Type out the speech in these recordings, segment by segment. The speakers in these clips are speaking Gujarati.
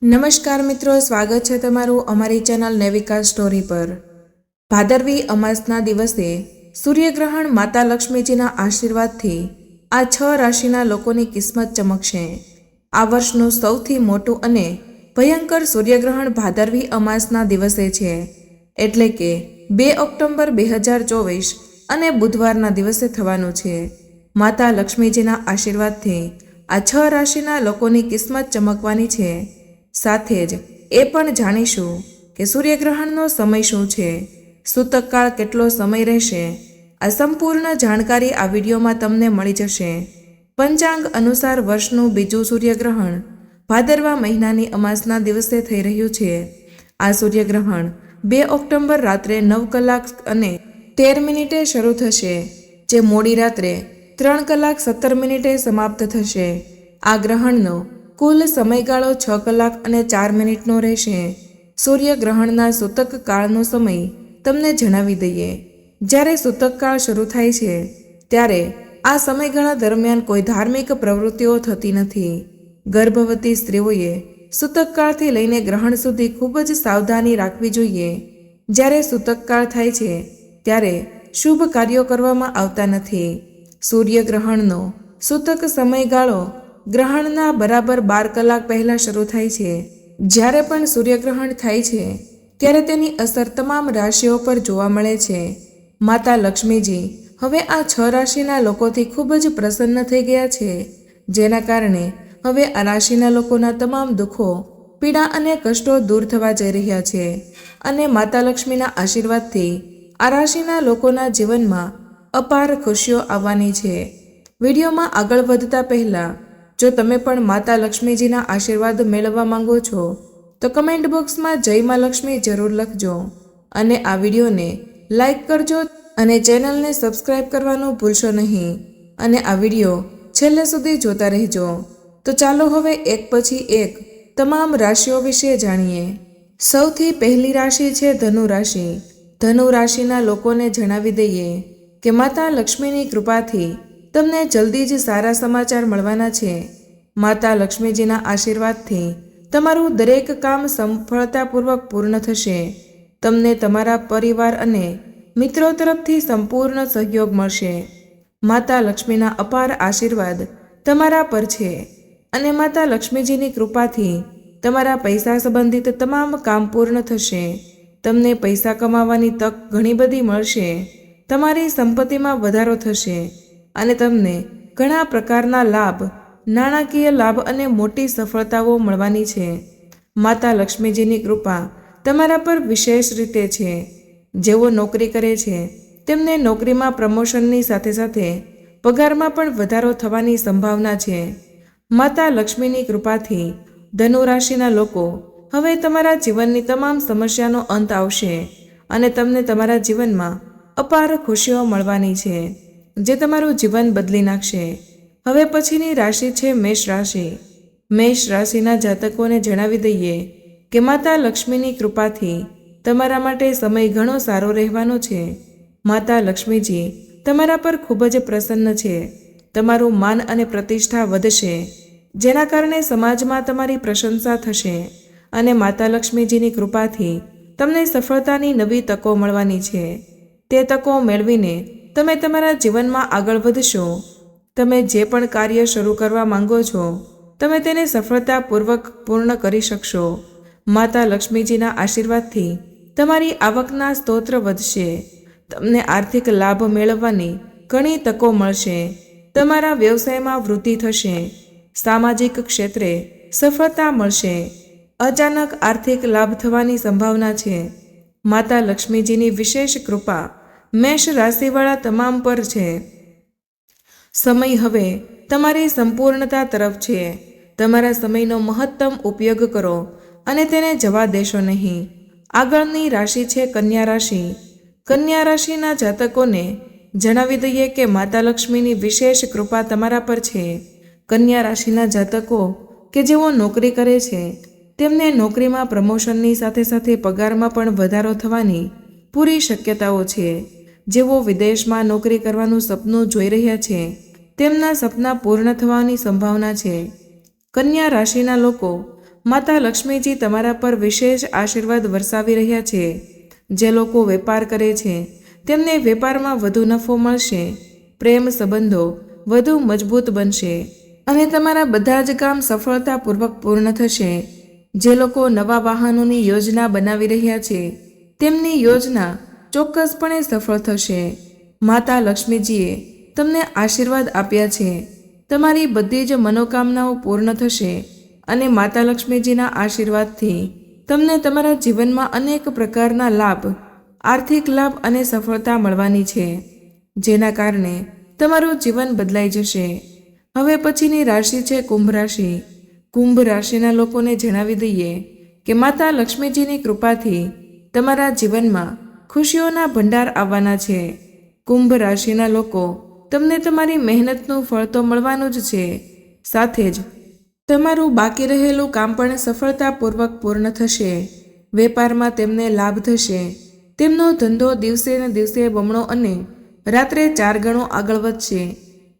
નમસ્કાર મિત્રો, સ્વાગત છે તમારું અમારી ચેનલ નેવિકા સ્ટોરી પર। ભાદરવી અમાસના દિવસે સૂર્યગ્રહણ માતા લક્ષ્મીજીના આશીર્વાદથી આ 6 રાશિના લોકોની કિસ્મત ચમકશે। આ વર્ષનું સૌથી મોટું અને ભયંકર સૂર્યગ્રહણ ભાદરવી અમાસના દિવસે છે, એટલે કે 2 ઓક્ટોબર 2024 અને બુધવારના દિવસે થવાનું છે। માતા લક્ષ્મીજીના આશીર્વાદથી આ 6 રાશિના લોકોની કિસ્મત ચમકવાની છે। સાથે જ એ પણ જાણીશું કે સૂર્યગ્રહણનો સમય શું છે, સૂતકકાળ કેટલો સમય રહેશે। આ સંપૂર્ણ જાણકારી આ વિડીયોમાં તમને મળી જશે। પંચાંગ અનુસાર વર્ષનું બીજું સૂર્યગ્રહણ ભાદરવા મહિનાની અમાસના દિવસે થઈ રહ્યું છે। આ સૂર્યગ્રહણ 2 ઓક્ટોબર રાત્રે 9 કલાક અને 13 મિનિટે શરૂ થશે, જે મોડી રાત્રે 3 કલાક 17 મિનિટે સમાપ્ત થશે। આ ગ્રહણનો કુલ સમયગાળો 6 કલાક અને 4 મિનિટનો રહેશે। સૂર્યગ્રહણના સૂતક કાળનો સમય તમને જણાવી દઈએ। જ્યારે સૂતક કાળ શરૂ થાય છે ત્યારે આ સમયગાળા દરમિયાન કોઈ ધાર્મિક પ્રવૃત્તિઓ થતી નથી। ગર્ભવતી સ્ત્રીઓએ સૂતક કાળથી લઈને ગ્રહણ સુધી ખૂબ જ સાવધાની રાખવી જોઈએ। જ્યારે સૂતક કાળ થાય છે ત્યારે શુભ કાર્યો કરવામાં આવતા નથી। સૂર્યગ્રહણનો સૂતક સમયગાળો ગ્રહણના બરાબર 12 કલાક પહેલાં શરૂ થાય છે। જ્યારે પણ સૂર્યગ્રહણ થાય છે ત્યારે તેની અસર તમામ રાશિઓ પર જોવા મળે છે। માતા લક્ષ્મીજી હવે આ 6 રાશિના લોકોથી ખૂબ જ પ્રસન્ન થઈ ગયા છે, જેના કારણે હવે આ રાશિના લોકોના તમામ દુઃખો, પીડા અને કષ્ટો દૂર થવા જઈ રહ્યા છે અને માતા લક્ષ્મીના આશીર્વાદથી આ રાશિના લોકોના જીવનમાં અપાર ખુશીઓ આવવાની છે। વિડીયોમાં આગળ વધતા પહેલાં જો તમે પણ માતા લક્ષ્મીજીના આશીર્વાદ મેળવવા માંગો છો તો કમેન્ટ બોક્સમાં જય મા લક્ષ્મી જરૂર લખજો અને આ વિડીયોને લાઈક કરજો અને ચેનલને સબસ્ક્રાઈબ કરવાનું ભૂલશો નહીં અને આ વિડીયો છેલ્લે સુધી જોતા રહેજો। તો ચાલો હવે એક પછી એક તમામ રાશિઓ વિશે જાણીએ। સૌથી પહેલી રાશિ છે ધનુ રાશિ। ધનુ રાશિના લોકોને જણાવી દઈએ કે માતા લક્ષ્મીની કૃપાથી તમને જલ્દી જ સારા સમાચાર મળવાના છે। માતા લક્ષ્મીજીના આશીર્વાદથી તમારું દરેક કામ સફળતાપૂર્વક પૂર્ણ થશે। તમને તમારા પરિવાર અને મિત્રો તરફથી સંપૂર્ણ સહયોગ મળશે। માતા લક્ષ્મીના અપાર આશીર્વાદ તમારા પર છે અને માતા લક્ષ્મીજીની કૃપાથી તમારા પૈસા સંબંધિત તમામ કામ પૂર્ણ થશે। તમને પૈસા કમાવાની તક ઘણી બધી મળશે। તમારી સંપત્તિમાં વધારો થશે અને તમને ઘણા પ્રકારના લાભ, નાણાકીય લાભ અને મોટી સફળતાઓ મળવાની છે। માતા લક્ષ્મીજીની કૃપા તમારા પર વિશેષ રીતે છે। જેઓ નોકરી કરે છે તેમને નોકરીમાં પ્રમોશનની સાથે સાથે પગારમાં પણ વધારો થવાની સંભાવના છે। માતા લક્ષ્મીની કૃપાથી ધનુ રાશિના લોકો હવે તમારા જીવનની તમામ સમસ્યાનો અંત આવશે અને તમને તમારા જીવનમાં અપાર ખુશીઓ મળવાની છે, જે તમારું જીવન બદલી નાખશે। હવે પછીની રાશિ છે મેષ રાશિ। મેષ રાશિના જાતકોને જણાવી દઈએ કે માતા લક્ષ્મીની કૃપાથી તમારા માટે સમય ઘણો સારો રહેવાનો છે। માતા લક્ષ્મીજી તમારા પર ખૂબ જ પ્રસન્ન છે। તમારું માન અને પ્રતિષ્ઠા વધશે, જેના કારણે સમાજમાં તમારી પ્રશંસા થશે અને માતા લક્ષ્મીજીની કૃપાથી તમને સફળતાની નવી તકો મળવાની છે। તે તકો મેળવીને તમે તમારા જીવનમાં આગળ વધશો। તમે જે પણ કાર્ય શરૂ કરવા માંગો છો તમે તેને સફળતાપૂર્વક પૂર્ણ કરી શકશો। માતા લક્ષ્મીજીના આશીર્વાદથી તમારી આવકના સ્ત્રોત વધશે। તમને આર્થિક લાભ મેળવવાની ઘણી તકો મળશે। તમારા વ્યવસાયમાં વૃદ્ધિ થશે। સામાજિક ક્ષેત્રે સફળતા મળશે। અચાનક આર્થિક લાભ થવાની સંભાવના છે। માતા લક્ષ્મીજીની વિશેષ કૃપા મેષ રાશિવાળા તમામ પર છે। સમય હવે તમારી સંપૂર્ણતા તરફ છે। તમારા સમયનો મહત્તમ ઉપયોગ કરો અને તેને જવા દેશો નહીં। આગળની રાશિ છે કન્યા રાશિ। કન્યા રાશિના જાતકોને જણાવી દઈએ કે માતા લક્ષ્મીની વિશેષ કૃપા તમારા પર છે। કન્યા રાશિના જાતકો કે જેઓ નોકરી કરે છે તેમને નોકરીમાં પ્રમોશનની સાથે સાથે પગારમાં પણ વધારો થવાની પૂરી શક્યતાઓ છે। જેઓ વિદેશમાં નોકરી કરવાનું સપનું જોઈ રહ્યા છે તેમના સપના પૂર્ણ થવાની સંભાવના છે। કન્યા રાશિના લોકો માતા લક્ષ્મીજી તમારા પર વિશેષ આશીર્વાદ વરસાવી રહ્યા છે. જે લોકો વેપાર કરે છે તેમને વેપારમાં વધુ નફો મળશે, પ્રેમ સંબંધો વધુ મજબૂત બનશે અને તમારા બધા જ કામ સફળતાપૂર્વક પૂર્ણ થશે. જે લોકો નવા વાહનોની યોજના બનાવી રહ્યા છે તેમની યોજના ચોક્કસપણે સફળ થશે. માતા લક્ષ્મીજીએ તમને આશીર્વાદ આપ્યા છે. તમારી બધી જ મનોકામનાઓ પૂર્ણ થશે અને માતા લક્ષ્મીજીના આશીર્વાદથી તમને તમારા જીવનમાં અનેક પ્રકારના લાભ, આર્થિક લાભ અને સફળતા મળવાની છે, જેના કારણે તમારું જીવન બદલાઈ જશે. હવે પછીની રાશિ છે કુંભ રાશિ. કુંભ રાશિના લોકોને જણાવી દઈએ કે માતા લક્ષ્મીજીની કૃપાથી તમારા જીવનમાં ખુશીઓના ભંડાર આવવાના છે. કુંભ રાશિના લોકો, તમને તમારી મહેનતનું ફળ તો મળવાનું જ છે, સાથે જ તમારું બાકી રહેલું કામ પણ સફળતાપૂર્વક પૂર્ણ થશે. વેપારમાં તેમને લાભ થશે. તેમનો ધંધો દિવસે ને દિવસે બમણો અને રાત્રે 4 ગણો આગળ વધશે.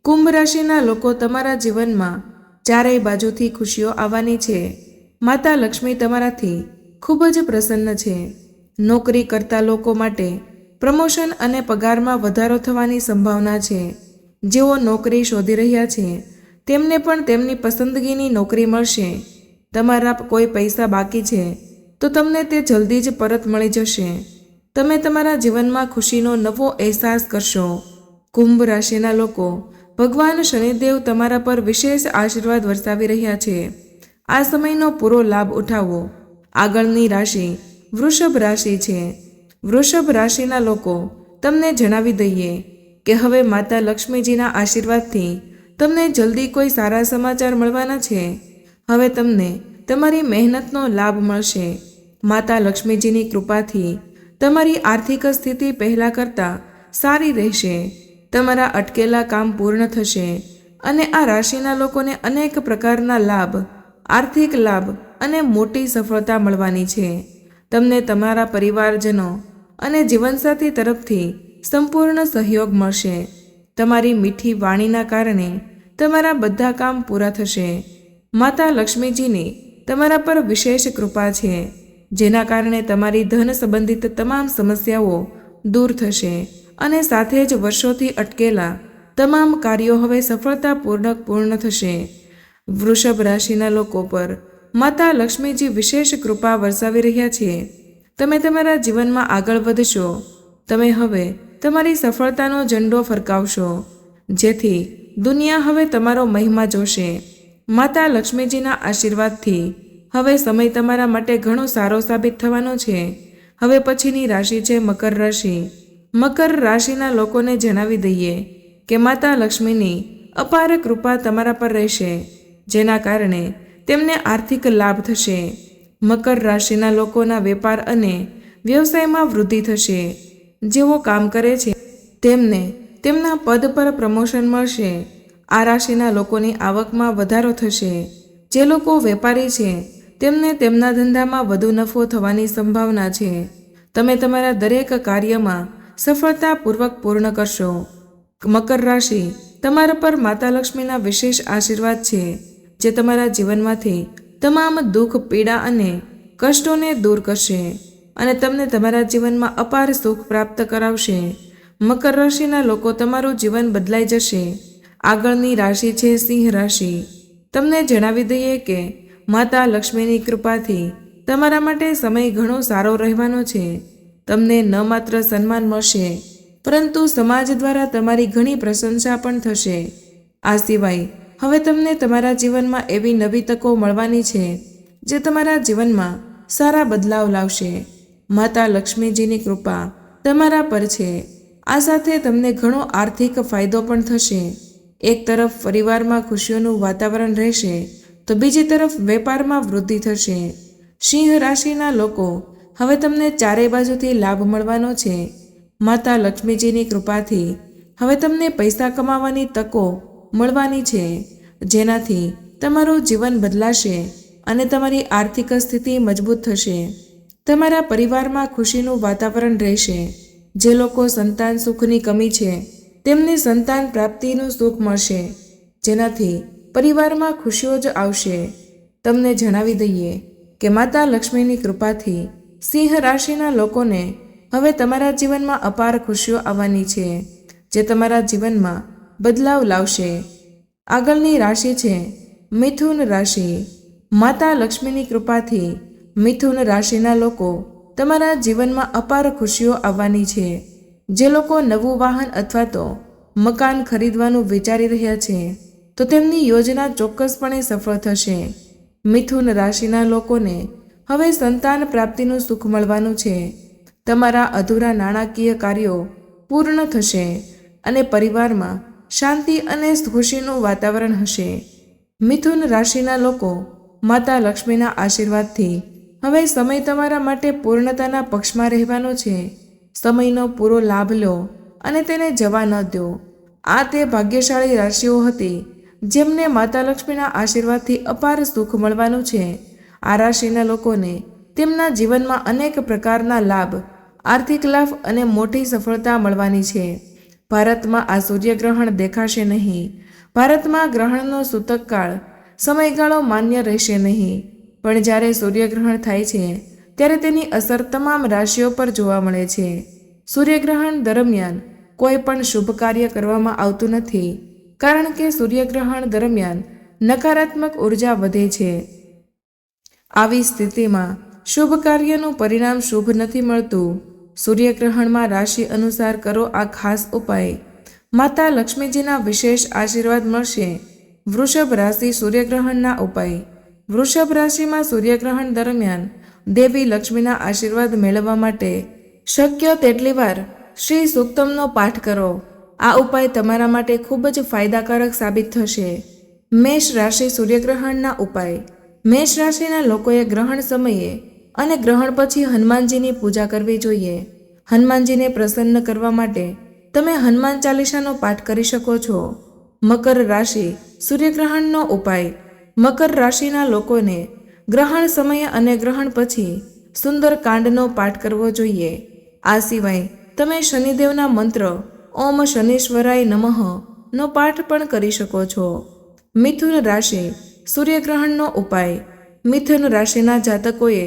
કુંભ રાશિના લોકો, તમારા જીવનમાં ચારેય બાજુથી ખુશીઓ આવવાની છે. માતા લક્ષ્મી તમારાથી ખૂબ જ પ્રસન્ન છે. નોકરી કરતા લોકો માટે પ્રમોશન અને પગારમાં વધારો થવાની સંભાવના છે. જેઓ નોકરી શોધી રહ્યા છે તેમને પણ તેમની પસંદગીની નોકરી મળશે. તમારા કોઈ પૈસા બાકી છે તો તમને તે જલ્દી જ પરત મળી જશે. તમે તમારા જીવનમાં ખુશીનો નવો અહેસાસ કરશો. કુંભ રાશિના લોકો, ભગવાન શનિદેવ તમારા પર વિશેષ આશીર્વાદ વરસાવી રહ્યા છે. આ સમયનો પૂરો લાભ ઉઠાવો. આગળની રાશિ વૃષભ રાશિ છે. વૃષભ રાશિના લોકો, તમને જણાવી દઈએ કે હવે માતા લક્ષ્મીજીના આશીર્વાદથી તમને જલ્દી કોઈ સારા સમાચાર મળવાના છે. હવે તમને તમારી મહેનતનો લાભ મળશે. માતા લક્ષ્મીજીની કૃપાથી તમારી આર્થિક સ્થિતિ પહેલાં કરતાં સારી રહેશે. તમારા અટકેલા કામ પૂર્ણ થશે અને આ રાશિના લોકોને અનેક પ્રકારના લાભ, આર્થિક લાભ અને મોટી સફળતા મળવાની છે. તમને તમારા પરિવારજનો અને જીવનસાથી તરફથી સંપૂર્ણ સહયોગ મળશે. તમારી મીઠી વાણીના કારણે તમારા બધા કામ પૂરા થશે. માતા લક્ષ્મીજીની તમારા પર વિશેષ કૃપા છે, જેના કારણે તમારી ધન સંબંધિત તમામ સમસ્યાઓ દૂર થશે અને સાથે જ વર્ષોથી અટકેલા તમામ કાર્યો હવે સફળતાપૂર્વક પૂર્ણ થશે. વૃષભ રાશિના લોકો પર માતા લક્ષ્મીજી વિશેષ કૃપા વરસાવી રહ્યા છે. તમે તમારા જીવનમાં આગળ વધશો. તમે હવે તમારી સફળતાનો ઝંડો ફરકાવશો, જેથી દુનિયા હવે તમારો મહિમા જોશે. માતા લક્ષ્મીજીના આશીર્વાદથી હવે સમય તમારા માટે ઘણો સારો સાબિત થવાનો છે. હવે પછીની રાશિ છે મકર રાશિ. મકર રાશિના લોકોને જણાવી દઈએ કે માતા લક્ષ્મીની અપાર કૃપા તમારા પર રહેશે, જેના કારણે તેમને આર્થિક લાભ થશે. મકર રાશિના લોકોના વેપાર અને વ્યવસાયમાં વૃદ્ધિ થશે. જેઓ કામ કરે છે તેમને તેમના પદ પર પ્રમોશન મળશે. આ રાશિના લોકોની આવકમાં વધારો થશે. જે લોકો વેપારી છે તેમને તેમના ધંધામાં વધુ નફો થવાની સંભાવના છે. તમે તમારા દરેક કાર્યમાં સફળતાપૂર્વક પૂર્ણ કરશો. મકર રાશિ, તમારા પર માતા લક્ષ્મીના વિશેષ આશીર્વાદ છે, જે તમારા જીવનમાંથી તમામ દુઃખ, પીડા અને કષ્ટોને દૂર કરશે અને તમને તમારા જીવનમાં અપાર સુખ પ્રાપ્ત કરાવશે. મકર રાશિના લોકો, તમારું જીવન બદલાઈ જશે. આગળની રાશિ છે સિંહ રાશિ. તમને જણાવી દઈએ કે માતા લક્ષ્મીની કૃપાથી તમારા માટે સમય ઘણો સારો રહેવાનો છે. તમને ન માત્ર સન્માન મળશે, પરંતુ સમાજ દ્વારા તમારી ઘણી પ્રશંસા પણ થશે. આ સિવાય હવે તમને તમારા જીવનમાં એવી નવી તકો મળવાની છે જે તમારા જીવનમાં સારા બદલાવ લાવશે. માતા લક્ષ્મીજીની કૃપા તમારા પર છે. આ સાથે તમને ઘણો આર્થિક ફાયદો પણ થશે. એક તરફ પરિવારમાં ખુશીઓનું વાતાવરણ રહેશે, તો બીજી તરફ વેપારમાં વૃદ્ધિ થશે. સિંહ રાશિના લોકો, હવે તમને ચારે બાજુથી લાભ મળવાનો છે. માતા લક્ષ્મીજીની કૃપાથી હવે તમને પૈસા કમાવાની તકો મળવાની છે, જેનાથી તમારું જીવન બદલાશે અને તમારી આર્થિક સ્થિતિ મજબૂત થશે. તમારા પરિવારમાં ખુશીનું વાતાવરણ રહેશે. જે લોકો સંતાન સુખની કમી છે તેમને સંતાન પ્રાપ્તિનું સુખ મળશે, જેનાથી પરિવારમાં ખુશીઓ જ આવશે. તમને જણાવી દઈએ કે માતા લક્ષ્મીની કૃપાથી સિંહ રાશિના લોકોને હવે તમારા જીવનમાં અપાર ખુશીઓ આવવાની છે, જે તમારા જીવનમાં બદલાવ લાવશે. આગળની રાશિ છે મિથુન રાશિ. માતા લક્ષ્મીની કૃપાથી મિથુન રાશિના લોકો તમારા જીવનમાં અપાર ખુશીઓ આવવાની છે. જે લોકો નવું વાહન અથવા તો મકાન ખરીદવાનું વિચારી રહ્યા છે તો તેમની યોજના ચોક્કસપણે સફળ થશે. મિથુન રાશિના લોકોને હવે સંતાન પ્રાપ્તિનું સુખ મળવાનું છે. તમારા અધૂરા નાણાકીય કાર્યો પૂર્ણ થશે અને પરિવારમાં શાંતિ અને ખુશીનું વાતાવરણ હશે. મિથુન રાશિના લોકો માતા લક્ષ્મીના આશીર્વાદથી હવે સમય તમારા માટે પૂર્ણતાના પક્ષમાં રહેવાનો છે. સમયનો પૂરો લાભ લો અને તેને જવા ન દો. આ તે ભાગ્યશાળી રાશિઓ હતી જેમને માતા લક્ષ્મીના આશીર્વાદથી અપાર સુખ મળવાનું છે. આ રાશિના લોકોને તેમના જીવનમાં અનેક પ્રકારના લાભ, આર્થિક લાભ અને મોટી સફળતા મળવાની છે. ભારતમાં આ સૂર્યગ્રહણ દેખાશે નહીં. ભારતમાં ગ્રહણનો સૂતકકાળ સમયગાળો માન્ય રહેશે નહીં, પણ જ્યારે સૂર્યગ્રહણ થાય છે ત્યારે તેની અસર તમામ રાશિઓ પર જોવા મળે છે. સૂર્યગ્રહણ દરમિયાન કોઈ પણ શુભ કાર્ય કરવામાં આવતું નથી, કારણ કે સૂર્યગ્રહણ દરમિયાન નકારાત્મક ઉર્જા વધે છે. આવી સ્થિતિમાં શુભ કાર્યનું પરિણામ શુભ નથી મળતું. સૂર્યગ્રહણમાં રાશિ અનુસાર કરો આ ખાસ ઉપાય. માતા લક્ષ્મીજીના વિશેષ આશીર્વાદ મળશે. વૃષભ રાશિ સૂર્યગ્રહણના ઉપાય. વૃષભ રાશિમાં સૂર્યગ્રહણ દરમિયાન દેવી લક્ષ્મીના આશીર્વાદ મેળવવા માટે શક્ય તેટલી વાર શ્રી સૂક્તમનો પાઠ કરો. આ ઉપાય તમારા માટે ખૂબ જ ફાયદાકારક સાબિત થશે. મેષ રાશિ સૂર્યગ્રહણના ઉપાય. મેષ રાશિના લોકોએ ગ્રહણ સમયે અને ગ્રહણ પછી હનુમાનજીની પૂજા કરવી જોઈએ. હનુમાનજીને પ્રસન્ન કરવા માટે તમે હનુમાન ચાલીસાનો પાઠ કરી શકો છો. મકર રાશિ સૂર્યગ્રહણનો ઉપાય. મકર રાશિના લોકોને ગ્રહણ સમયે અને ગ્રહણ પછી સુંદર કાંડનો પાઠ કરવો જોઈએ. આ સિવાય તમે શનિદેવના મંત્ર ઓમ શનીશ્વરાય નમઃ નો પાઠ પણ કરી શકો છો. મિથુન રાશિ સૂર્યગ્રહણનો ઉપાય. મિથુન રાશિના જાતકોએ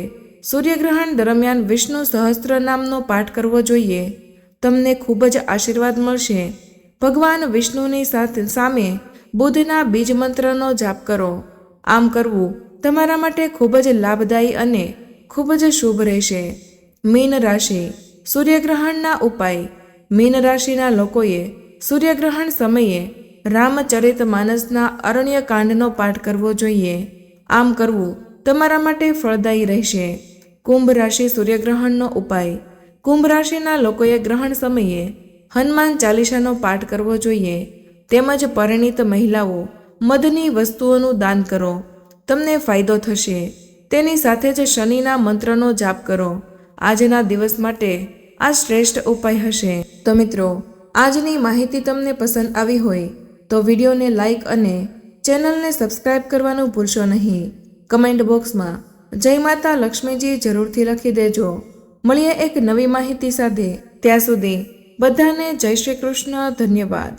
સૂર્યગ્રહણ દરમિયાન વિષ્ણુ સહસ્ત્ર નામનો પાઠ કરવો જોઈએ. તમને ખૂબ જ આશીર્વાદ મળશે. ભગવાન વિષ્ણુની સામે બુધના બીજ મંત્રનો જાપ કરો. આમ કરવું તમારા માટે ખૂબ જ લાભદાયી અને ખૂબ જ શુભ રહેશે. મીન રાશિ સૂર્યગ્રહણના ઉપાય. મીન રાશિના લોકોએ સૂર્યગ્રહણ સમયે રામચરિત માનસના અરણ્યકાંડનો પાઠ કરવો જોઈએ. આમ કરવું તમારા માટે ફળદાયી રહેશે. કુંભ રાશિ સૂર્યગ્રહણનો ઉપાય. કુંભ રાશિના લોકોએ ગ્રહણ સમયે હનુમાન ચાલીસાનો પાઠ કરવો જોઈએ. તેમજ પરિણીત મહિલાઓ મધની વસ્તુઓનું દાન કરો. તમને ફાયદો થશે. તેની સાથે જ શનિના મંત્રનો જાપ કરો. આજના દિવસ માટે આ શ્રેષ્ઠ ઉપાય હશે. તો મિત્રો, આજની માહિતી તમને પસંદ આવી હોય તો વિડીયોને લાઈક અને ચેનલને સબસ્ક્રાઈબ કરવાનું ભૂલશો નહીં. કમેન્ટ બોક્સમાં જય માતા લક્ષ્મીજી જરૂરથી લખી દેજો. મળીએ એક નવી માહિતી સાથે. ત્યાં સુધી બધાને જય શ્રી કૃષ્ણ. ધન્યવાદ.